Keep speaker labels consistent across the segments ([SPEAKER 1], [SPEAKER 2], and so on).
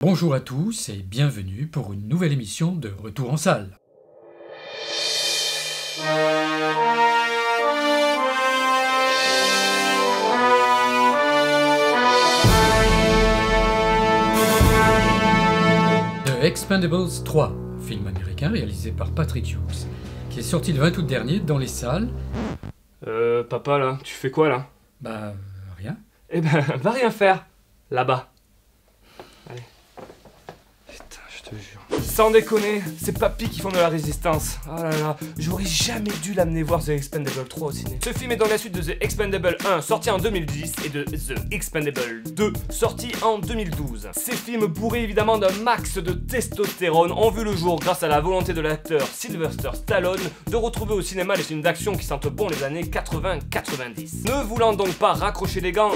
[SPEAKER 1] Bonjour à tous et bienvenue pour une nouvelle émission de Retour en salle. The Expendables 3, film américain réalisé par Patrick Hughes, qui est sorti le 20 août dernier dans les salles.
[SPEAKER 2] Papa là, tu fais quoi là?
[SPEAKER 1] Rien.
[SPEAKER 2] Eh ben, va rien faire, là-bas. Allez. Putain, je te jure. Sans déconner, c'est papy qui font de la résistance. Oh là là, j'aurais jamais dû l'amener voir The Expendables 3 au ciné. Ce film est dans la suite de The Expendables 1, sorti en 2010, et de The Expendables 2, sorti en 2012. Ces films, bourrés évidemment d'un max de testostérone, ont vu le jour grâce à la volonté de l'acteur Sylvester Stallone de retrouver au cinéma les films d'action qui sentent bon les années 80-90. Ne voulant donc pas raccrocher les gants,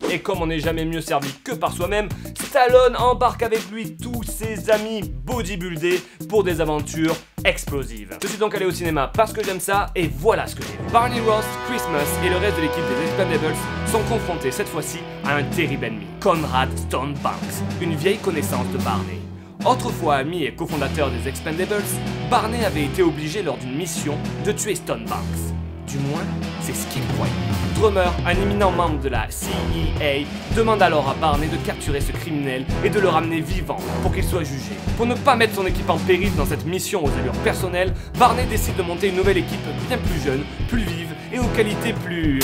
[SPEAKER 2] et comme on n'est jamais mieux servi que par soi-même, Stallone embarque avec lui tous ses amis bodybuildés pour des aventures explosives. Je suis donc allé au cinéma parce que j'aime ça, et voilà ce que j'ai vu. Barney Ross, Christmas et le reste de l'équipe des Expendables sont confrontés cette fois-ci à un terrible ennemi, Conrad Stone Banks, une vieille connaissance de Barney. Autrefois ami et cofondateur des Expendables, Barney avait été obligé lors d'une mission de tuer Stone Banks. Du moins, c'est ce qu'il croyait. Drummer, un éminent membre de la CEA, demande alors à Barney de capturer ce criminel et de le ramener vivant pour qu'il soit jugé. Pour ne pas mettre son équipe en péril dans cette mission aux allures personnelles, Barney décide de monter une nouvelle équipe bien plus jeune, plus vive et aux qualités plus...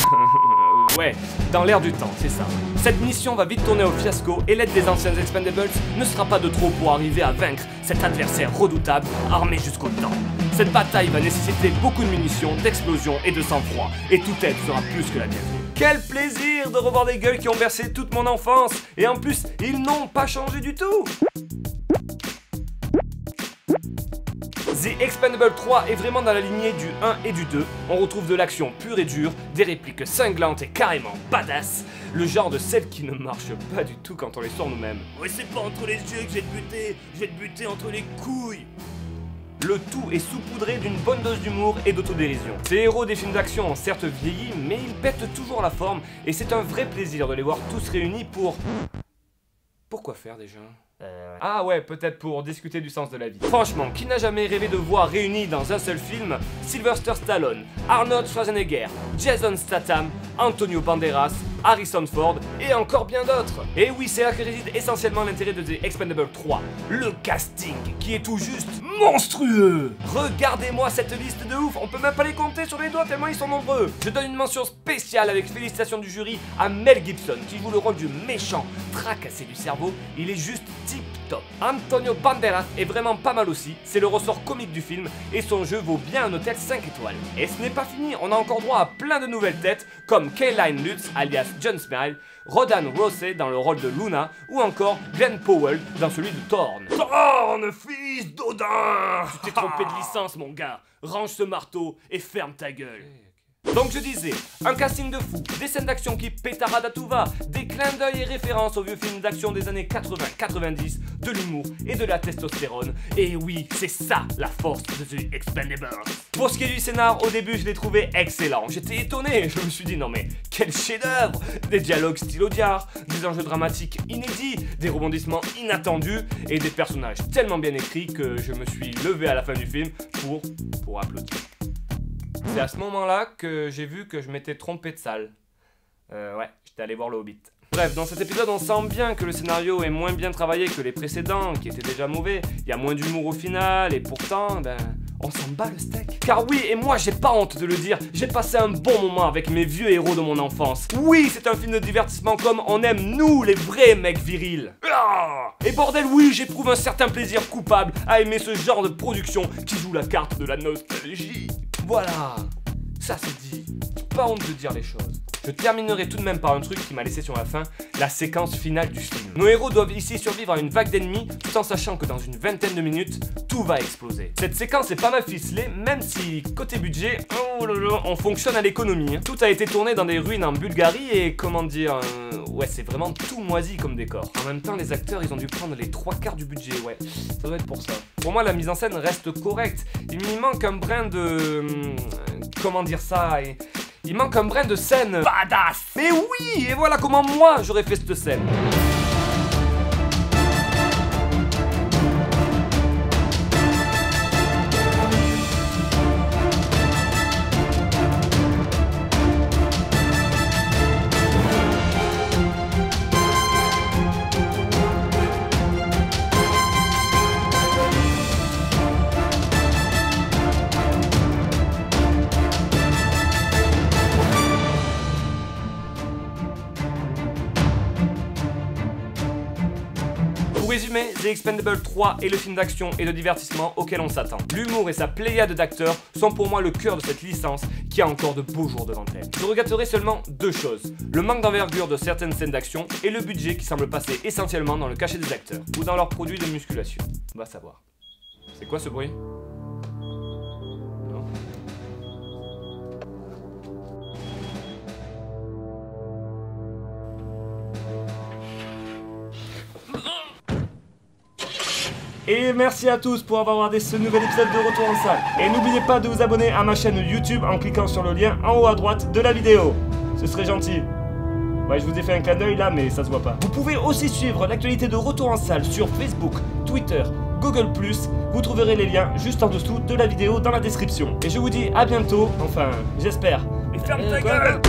[SPEAKER 2] ouais, dans l'air du temps, c'est ça. Cette mission va vite tourner au fiasco et l'aide des anciens Expendables ne sera pas de trop pour arriver à vaincre cet adversaire redoutable, armé jusqu'aux dents. Cette bataille va nécessiter beaucoup de munitions, d'explosions et de sang-froid, et toute aide sera plus que la bienvenue. Quel plaisir de revoir des gueules qui ont bercé toute mon enfance, et en plus, ils n'ont pas changé du tout. The Expendables 3 est vraiment dans la lignée du 1 et du 2, on retrouve de l'action pure et dure, des répliques cinglantes et carrément badass, le genre de celles qui ne marchent pas du tout quand on les sort nous-mêmes. Ouais, c'est pas entre les yeux que je vais te buter, je vais te buter entre les couilles. Le tout est saupoudré d'une bonne dose d'humour et d'autodérision. Ces héros des films d'action ont certes vieilli, mais ils pètent toujours la forme, et c'est un vrai plaisir de les voir tous réunis pour... Pourquoi faire déjà ? Ah ouais, peut-être pour discuter du sens de la vie. Franchement, qui n'a jamais rêvé de voir réunis dans un seul film Sylvester Stallone, Arnold Schwarzenegger, Jason Statham, Antonio Banderas, Harrison Ford et encore bien d'autres. Et oui, c'est là que réside essentiellement l'intérêt de The Expendables 3, le casting qui est tout juste monstrueux. Regardez-moi cette liste de ouf, on peut même pas les compter sur les doigts tellement ils sont nombreux. Je donne une mention spéciale avec félicitations du jury à Mel Gibson qui joue le rôle du méchant tracassé du cerveau, il est juste tip top. Antonio Banderas est vraiment pas mal aussi, c'est le ressort comique du film et son jeu vaut bien un hôtel 5 étoiles. Et ce n'est pas fini, on a encore droit à plein de nouvelles têtes comme Caroline Lutz alias John Smile, Rodan Rossé dans le rôle de Luna ou encore Glenn Powell dans celui de Thorne. Thorne, fils d'Odin! Tu t'es trompé de licence mon gars, range ce marteau et ferme ta gueule. Donc je disais, un casting de fou, des scènes d'action qui pétaradent à tout va, des clins d'œil et références aux vieux films d'action des années 80-90, de l'humour et de la testostérone. Et oui, c'est ça la force de The Expendables. Pour ce qui est du scénar, au début je l'ai trouvé excellent. J'étais étonné, je me suis dit non mais quel chef-d'œuvre! Des dialogues style Audiard, des enjeux dramatiques inédits, des rebondissements inattendus et des personnages tellement bien écrits que je me suis levé à la fin du film pour applaudir. C'est à ce moment-là que j'ai vu que je m'étais trompé de salle. Ouais, j'étais allé voir le Hobbit. Bref, dans cet épisode, on sent bien que le scénario est moins bien travaillé que les précédents, qui étaient déjà mauvais. Il y a moins d'humour au final, et pourtant, on s'en bat le steak. Car oui, et moi j'ai pas honte de le dire, j'ai passé un bon moment avec mes vieux héros de mon enfance. Oui, c'est un film de divertissement comme on aime nous, les vrais mecs virils. Et bordel, oui, j'éprouve un certain plaisir coupable à aimer ce genre de production qui joue la carte de la nostalgie. Voilà, ça c'est dit, pas honte de dire les choses. Je terminerai tout de même par un truc qui m'a laissé sur la fin, la séquence finale du film. Nos héros doivent ici survivre à une vague d'ennemis, tout en sachant que dans une vingtaine de minutes, tout va exploser. Cette séquence est pas mal ficelée, même si, côté budget, oh là là, on fonctionne à l'économie. Tout a été tourné dans des ruines en Bulgarie et, comment dire, ouais, c'est vraiment tout moisi comme décor. En même temps, les acteurs, ils ont dû prendre les 3/4 du budget, ouais, ça doit être pour ça. Pour moi, la mise en scène reste correcte. Il m'y manque un brin de... comment dire ça Il manque un brin de scène badass. Mais oui, et voilà comment moi j'aurais fait cette scène. résumé, The Expendables 3 est le film d'action et de divertissement auquel on s'attend. L'humour et sa pléiade d'acteurs sont pour moi le cœur de cette licence qui a encore de beaux jours devant elle. Je regretterai seulement deux choses, le manque d'envergure de certaines scènes d'action et le budget qui semble passer essentiellement dans le cachet des acteurs ou dans leurs produits de musculation. On va savoir. C'est quoi ce bruit? Non. Et merci à tous pour avoir regardé ce nouvel épisode de Retour en salle. Et n'oubliez pas de vous abonner à ma chaîne YouTube en cliquant sur le lien en haut à droite de la vidéo. Ce serait gentil. Ouais, je vous ai fait un clin d'œil là, mais ça se voit pas. Vous pouvez aussi suivre l'actualité de Retour en salle sur Facebook, Twitter, Google+. Vous trouverez les liens juste en dessous de la vidéo dans la description. Et je vous dis à bientôt, enfin, j'espère. Et ferme ta gueule!